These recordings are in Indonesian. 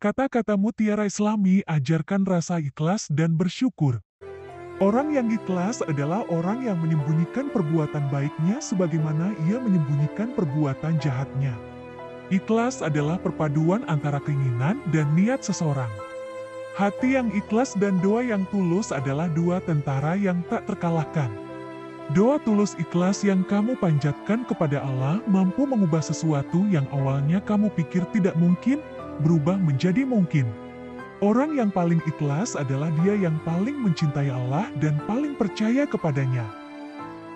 Kata-kata mutiara Islami ajarkan rasa ikhlas dan bersyukur. Orang yang ikhlas adalah orang yang menyembunyikan perbuatan baiknya sebagaimana ia menyembunyikan perbuatan jahatnya. Ikhlas adalah perpaduan antara keinginan dan niat seseorang. Hati yang ikhlas dan doa yang tulus adalah dua tentara yang tak terkalahkan. Doa tulus ikhlas yang kamu panjatkan kepada Allah mampu mengubah sesuatu yang awalnya kamu pikir tidak mungkin, berubah menjadi mungkin. Orang yang paling ikhlas adalah dia yang paling mencintai Allah dan paling percaya kepadanya.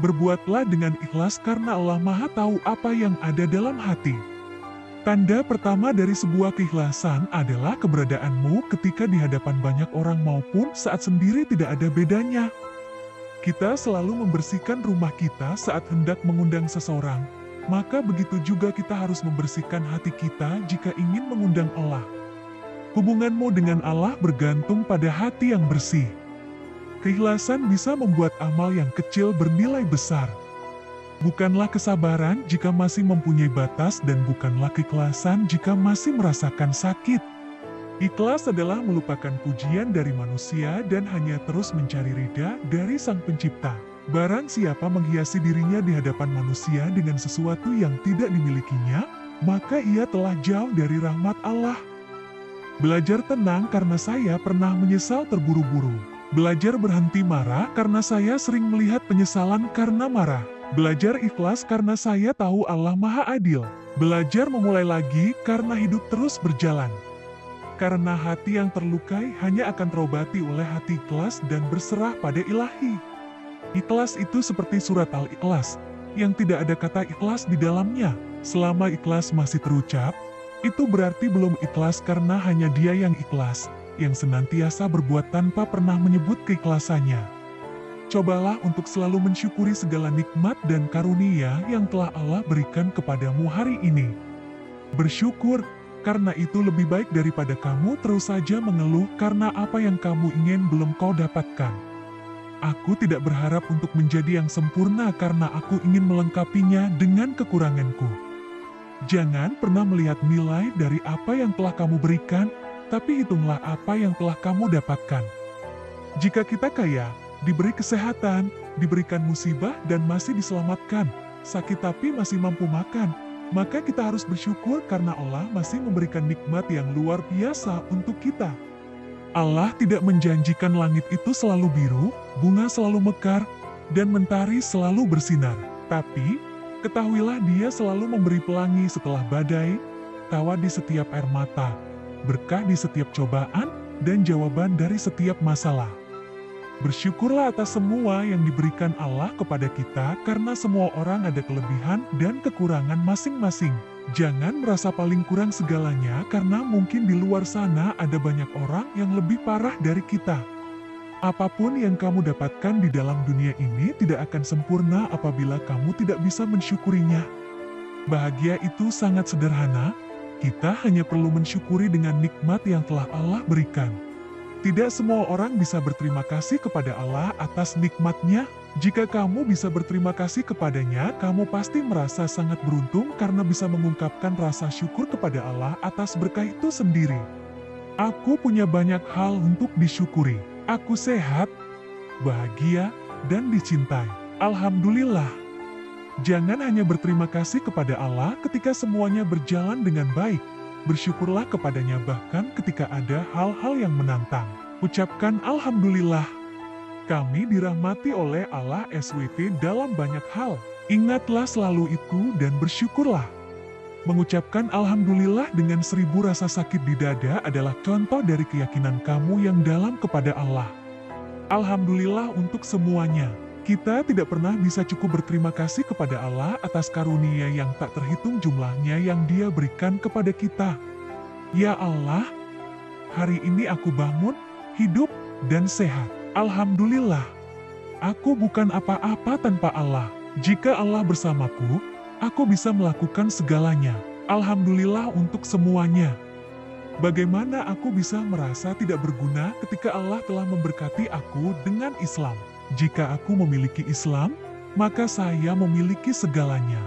Berbuatlah dengan ikhlas karena Allah Maha Tahu apa yang ada dalam hati. Tanda pertama dari sebuah keikhlasan adalah keberadaanmu ketika di hadapan banyak orang maupun saat sendiri tidak ada bedanya. Kita selalu membersihkan rumah kita saat hendak mengundang seseorang, maka begitu juga kita harus membersihkan hati kita jika ingin mengundang Allah. Hubunganmu dengan Allah bergantung pada hati yang bersih. Keikhlasan bisa membuat amal yang kecil bernilai besar. Bukanlah kesabaran jika masih mempunyai batas dan bukanlah keikhlasan jika masih merasakan sakit. Ikhlas adalah melupakan pujian dari manusia dan hanya terus mencari ridha dari Sang Pencipta. Barang siapa menghiasi dirinya di hadapan manusia dengan sesuatu yang tidak dimilikinya, maka ia telah jauh dari rahmat Allah. Belajar tenang karena saya pernah menyesal terburu-buru. Belajar berhenti marah karena saya sering melihat penyesalan karena marah. Belajar ikhlas karena saya tahu Allah Maha Adil. Belajar memulai lagi karena hidup terus berjalan. Karena hati yang terlukai hanya akan terobati oleh hati ikhlas dan berserah pada Ilahi. Ikhlas itu seperti surat Al-Ikhlas, yang tidak ada kata ikhlas di dalamnya. Selama ikhlas masih terucap, itu berarti belum ikhlas karena hanya Dia yang ikhlas, yang senantiasa berbuat tanpa pernah menyebut keikhlasannya. Cobalah untuk selalu mensyukuri segala nikmat dan karunia yang telah Allah berikan kepadamu hari ini. Bersyukur, karena itu lebih baik daripada kamu terus saja mengeluh karena apa yang kamu ingin belum kau dapatkan. Aku tidak berharap untuk menjadi yang sempurna karena aku ingin melengkapinya dengan kekuranganku. Jangan pernah melihat nilai dari apa yang telah kamu berikan, tapi hitunglah apa yang telah kamu dapatkan. Jika kita kaya, diberi kesehatan, diberikan musibah dan masih diselamatkan, sakit tapi masih mampu makan, maka kita harus bersyukur karena Allah masih memberikan nikmat yang luar biasa untuk kita. Allah tidak menjanjikan langit itu selalu biru, bunga selalu mekar, dan mentari selalu bersinar. Tapi, ketahuilah Dia selalu memberi pelangi setelah badai, tawa di setiap air mata, berkah di setiap cobaan, dan jawaban dari setiap masalah. Bersyukurlah atas semua yang diberikan Allah kepada kita karena semua orang ada kelebihan dan kekurangan masing-masing. Jangan merasa paling kurang segalanya karena mungkin di luar sana ada banyak orang yang lebih parah dari kita. Apapun yang kamu dapatkan di dalam dunia ini tidak akan sempurna apabila kamu tidak bisa mensyukurinya. Bahagia itu sangat sederhana, kita hanya perlu mensyukuri dengan nikmat yang telah Allah berikan. Tidak semua orang bisa berterima kasih kepada Allah atas nikmatnya. Jika kamu bisa berterima kasih kepadanya, kamu pasti merasa sangat beruntung karena bisa mengungkapkan rasa syukur kepada Allah atas berkah itu sendiri. Aku punya banyak hal untuk disyukuri. Aku sehat, bahagia, dan dicintai. Alhamdulillah. Jangan hanya berterima kasih kepada Allah ketika semuanya berjalan dengan baik. Bersyukurlah kepadanya bahkan ketika ada hal-hal yang menantang. Ucapkan Alhamdulillah. Kami dirahmati oleh Allah SWT dalam banyak hal. Ingatlah selalu itu dan bersyukurlah. Mengucapkan Alhamdulillah dengan 1000 rasa sakit di dada adalah contoh dari keyakinan kamu yang dalam kepada Allah. Alhamdulillah untuk semuanya. Kita tidak pernah bisa cukup berterima kasih kepada Allah atas karunia yang tak terhitung jumlahnya yang Dia berikan kepada kita. Ya Allah, hari ini aku bangun, hidup, dan sehat. Alhamdulillah. Aku bukan apa-apa tanpa Allah. Jika Allah bersamaku, aku bisa melakukan segalanya. Alhamdulillah untuk semuanya. Bagaimana aku bisa merasa tidak berguna ketika Allah telah memberkati aku dengan Islam? Jika aku memiliki Islam, maka saya memiliki segalanya.